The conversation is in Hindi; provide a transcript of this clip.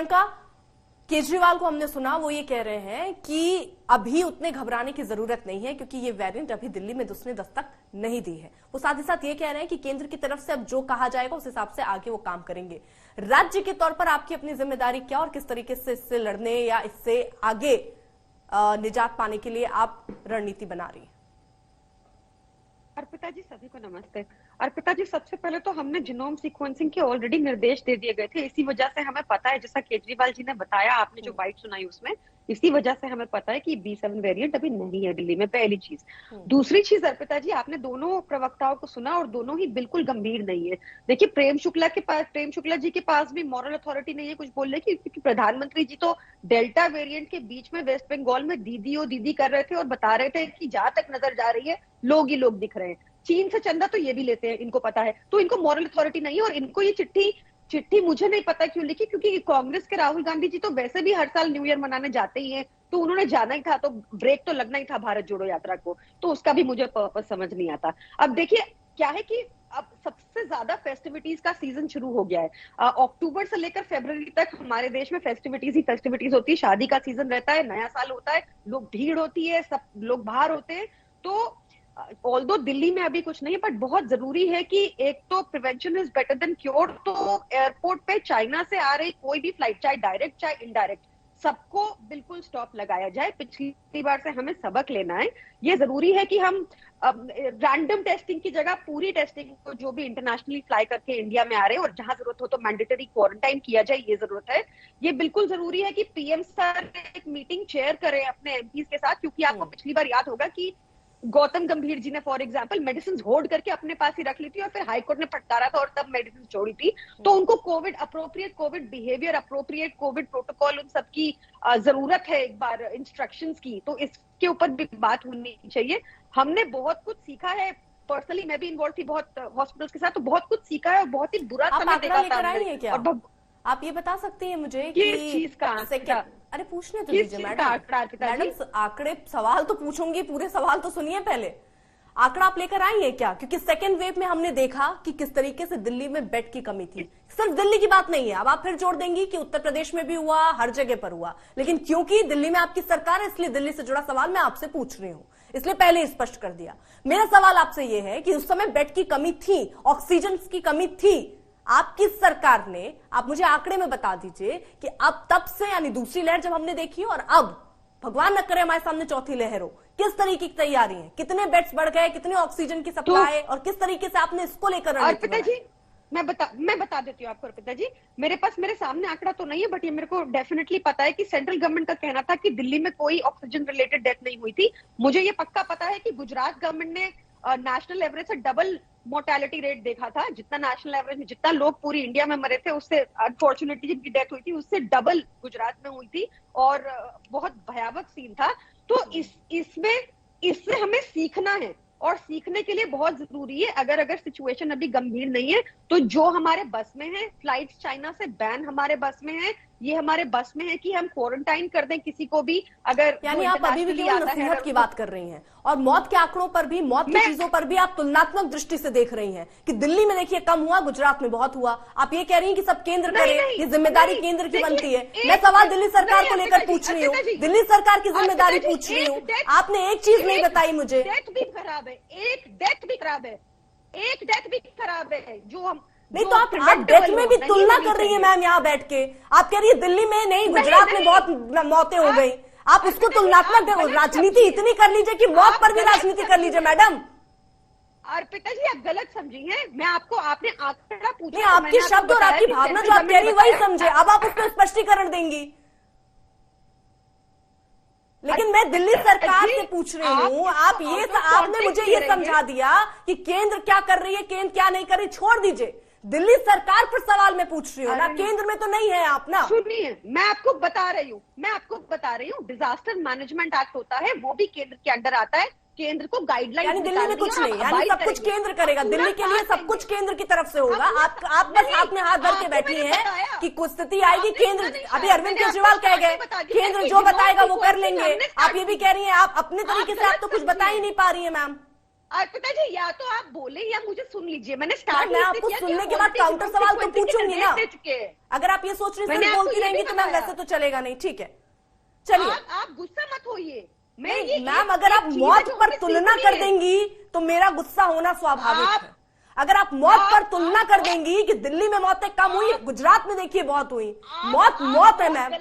प्रियंका, केजरीवाल को हमने सुना, वो ये कह रहे हैं कि अभी उतने घबराने की जरूरत नहीं है क्योंकि ये वेरिएंट अभी दिल्ली में उसने दस्तक नहीं दी है। वो साथ ही साथ ये कह रहे हैं कि केंद्र की तरफ से अब जो कहा जाएगा उस हिसाब से आगे वो काम करेंगे। राज्य के तौर पर आपकी अपनी जिम्मेदारी क्या और किस तरीके से इससे लड़ने या इससे आगे निजात पाने के लिए आप रणनीति बना रही हैं? अर्पिता जी, सभी को नमस्ते। अर्पिता जी, सबसे पहले तो हमने जीनोम सीक्वेंसिंग के ऑलरेडी निर्देश दे दिए गए थे। इसी वजह से हमें पता है, जैसा केजरीवाल जी ने बताया, आपने जो बाइट सुनाई उसमें, इसी वजह से हमें पता है कि B7 वेरिएंट अभी नहीं है दिल्ली में। पहली चीज। दूसरी चीज अर्पिता जी, आपने दोनों प्रवक्ताओं को सुना और दोनों ही बिल्कुल गंभीर नहीं है। देखिए, प्रेम शुक्ला जी के पास भी मॉरल अथॉरिटी नहीं है कुछ बोलने की, क्योंकि प्रधानमंत्री जी तो डेल्टा वेरिएंट के बीच में वेस्ट बंगाल में दीदी कर रहे थे और बता रहे थे कि जहां तक नजर जा रही है लोग ही लोग दिख रहे हैं। चीन से चंदा तो ये भी लेते हैं, इनको पता है। तो इनको मॉरल अथॉरिटी नहीं है। और इनको ये चिट्ठी मुझे नहीं पता क्यों लिखी, क्योंकि कांग्रेस के राहुल गांधी जी तो वैसे भी हर साल न्यू ईयर मनाने जाते ही हैं, तो उन्होंने जाना ही था, तो ब्रेक तो लगना ही था भारत जोड़ो यात्रा को, तो उसका भी मुझे पर्पस समझ नहीं आता। अब देखिए क्या है कि अब सबसे ज्यादा फेस्टिविटीज का सीजन शुरू हो गया है। अक्टूबर से लेकर फरवरी तक हमारे देश में फेस्टिविटीज ही फेस्टिविटीज होती है। शादी का सीजन रहता है, नया साल होता है, लोग भीड़ होती है, सब लोग बाहर होते हैं। तो ऑल्दो दिल्ली में अभी कुछ नहीं है, बट बहुत जरूरी है कि एक तो prevention is better than cure. तो एयरपोर्ट पे चाइना से आ रही कोई भी फ्लाइट, चाहे डायरेक्ट चाहे इनडायरेक्ट, सबको बिल्कुल स्टॉप लगाया जाए। पिछली बार से हमें सबक लेना है। ये जरूरी है कि हम रैंडम टेस्टिंग की जगह पूरी टेस्टिंग को, जो भी इंटरनेशनली फ्लाई करके इंडिया में आ रहे हैं और जहां जरूरत हो तो मैंडेटरी क्वारंटाइन किया जाए, ये जरूरत है। ये बिल्कुल जरूरी है कि पीएम सर एक मीटिंग चेयर करें अपने एमपीज के साथ, क्योंकि आपको पिछली बार याद होगा कि गौतम गंभीर जी ने फॉर एग्जांपल मेडिसिन होल्ड करके अपने पास ही रख ली थी और फिर हाईकोर्ट ने फटकारा था और तब मेडिसिन छोड़ी थी। तो उनको Covid appropriate, Covid behaviour appropriate, Covid protocol, उन सबकी जरूरत है एक बार इंस्ट्रक्शंस की। तो इसके ऊपर भी बात होनी चाहिए। हमने बहुत कुछ सीखा है। पर्सनली मैं भी इन्वॉल्व थी बहुत हॉस्पिटल्स के साथ, तो बहुत कुछ सीखा है और बहुत ही बुरा समय देखा था। और आप ये बता सकती हैं मुझे कि चीज का अरे पूछने तो दीजिए मैडम, आंकड़े सवाल तो पूछूंगी, पूरे सवाल तो सुनिए पहले। आंकड़ा आप लेकर आई है क्या? क्योंकि सेकेंड वेव में हमने देखा कि किस तरीके से दिल्ली में बेड की कमी थी। सिर्फ दिल्ली की बात नहीं है, अब आप फिर जोड़ देंगी कि उत्तर प्रदेश में भी हुआ, हर जगह पर हुआ, लेकिन क्योंकि दिल्ली में आपकी सरकार है इसलिए दिल्ली से जुड़ा सवाल मैं आपसे पूछ रही हूं, इसलिए पहले स्पष्ट कर दिया। मेरा सवाल आपसे यह है कि उस समय बेड की कमी थी, ऑक्सीजन की कमी थी, आपकी सरकार ने, आप मुझे आंकड़े में बता दीजिए कि अब तब से, यानी दूसरी लहर जब हमने देखी और अब भगवान न करे हमारे सामने चौथी लहर हो, किस तरीके की तैयारी है, कितने बेड्स बढ़ गए, कितने ऑक्सीजन की सप्लाई और किस तरीके से आपने इसको लेकर अर्पिता जी मैं बता देती हूँ आपको। अर्पिता जी, मेरे पास मेरे सामने आंकड़ा तो नहीं है, बट ये मेरे को डेफिनेटली पता है कि सेंट्रल गवर्नमेंट का कहना था कि दिल्ली में कोई ऑक्सीजन रिलेटेड डेथ नहीं हुई थी। मुझे ये पक्का पता है कि गुजरात गवर्नमेंट ने नेशनल एवरेज से डबल मोर्टेलिटी रेट देखा था। जितना नेशनल एवरेज में जितना लोग पूरी इंडिया में मरे थे, उससे अनफॉर्चुनेटली जिनकी डेथ हुई थी उससे डबल गुजरात में हुई थी और बहुत भयावह सीन था। तो इससे हमें सीखना है और सीखने के लिए बहुत जरूरी है। अगर सिचुएशन अभी गंभीर नहीं है तो जो हमारे बस में है, फ्लाइट्स चाइना से बैन हमारे बस में है, ये हमारे बस में है कि हम क्वारंटाइन कर दें किसी को भी। अगर यानी आप अभी भी केवल नसीहत की बात कर रही हैं और मौत के आंकड़ों पर भी, मौत की चीजों पर भी आप तुलनात्मक दृष्टि से देख रही हैं कि दिल्ली में देखिए कम हुआ, गुजरात में बहुत हुआ। आप ये कह रही हैं कि सब केंद्र करे, ये जिम्मेदारी केंद्र की बनती है। मैं सवाल दिल्ली सरकार को लेकर पूछ रही हूँ, दिल्ली सरकार की जिम्मेदारी पूछ रही हूँ। आपने एक चीज नहीं बताई मुझे। डेथ भी खराब है, एक डेथ भी खराब है जो हम नहीं, तो आप डेथ में भी तुलना कर रही है मैम यहाँ बैठ के। आप कह रही है दिल्ली में नहीं, गुजरात में बहुत मौतें हो गई। आप उसको तुलनात्मक राजनीति इतनी कर लीजिए कि मौत पर भी राजनीति कर लीजिए मैडम। अर्पिता जी, आप गलत समझी हैं। मैं आपको, आपने आंकड़ा पूछा, आपके शब्द और आपकी भावना जो आप कह रही वही समझे। अब आप उसको स्पष्टीकरण देंगी। लेकिन मैं दिल्ली सरकार से पूछ रही हूँ, आपने मुझे ये समझा दिया कि केंद्र क्या कर रही है, केंद्र क्या नहीं कर रही, छोड़ दीजिए। दिल्ली सरकार पर सवाल मैं पूछ रही हूँ ना, केंद्र में तो नहीं है आप ना। सुनिए, मैं आपको बता रही हूँ डिजास्टर मैनेजमेंट एक्ट होता है, वो भी केंद्र के अंडर आता है। केंद्र को गाइडलाइन, यानी दिल्ली में कुछ नहीं, यानी सब कुछ केंद्र करेगा, दिल्ली के लिए सब कुछ केंद्र की तरफ से होगा। आप बस हाथ में हाथ धर के बैठी हैं कि कुछ स्थिति आएगी केंद्र। अभी अरविंद केजरीवाल कह गए केंद्र जो बताएगा वो कर लेंगे। आप ये भी कह रही हैं, आप अपने तरीके से आप तो कुछ बता ही नहीं पा रही है मैम। अर्पिता जी या तो आप बोले या मुझे सुन लीजिए। मैंने स्टार्ट मैं आपको सुनने के बाद काउंटर सवाल तो पूछूंगी ना। अगर आप ये सोच रही हैं बोलती रहेंगी तो मैम वैसे तो चलेगा नहीं। ठीक है चलिए, आप गुस्सा मत होइए। मैम अगर आप मौत पर तुलना कर देंगी तो मेरा गुस्सा होना स्वाभाविक है। अगर आप मौत पर तुलना कर देंगी कि दिल्ली में मौतें कम हुई, गुजरात में देखिए बहुत हुई, मौत है मैम।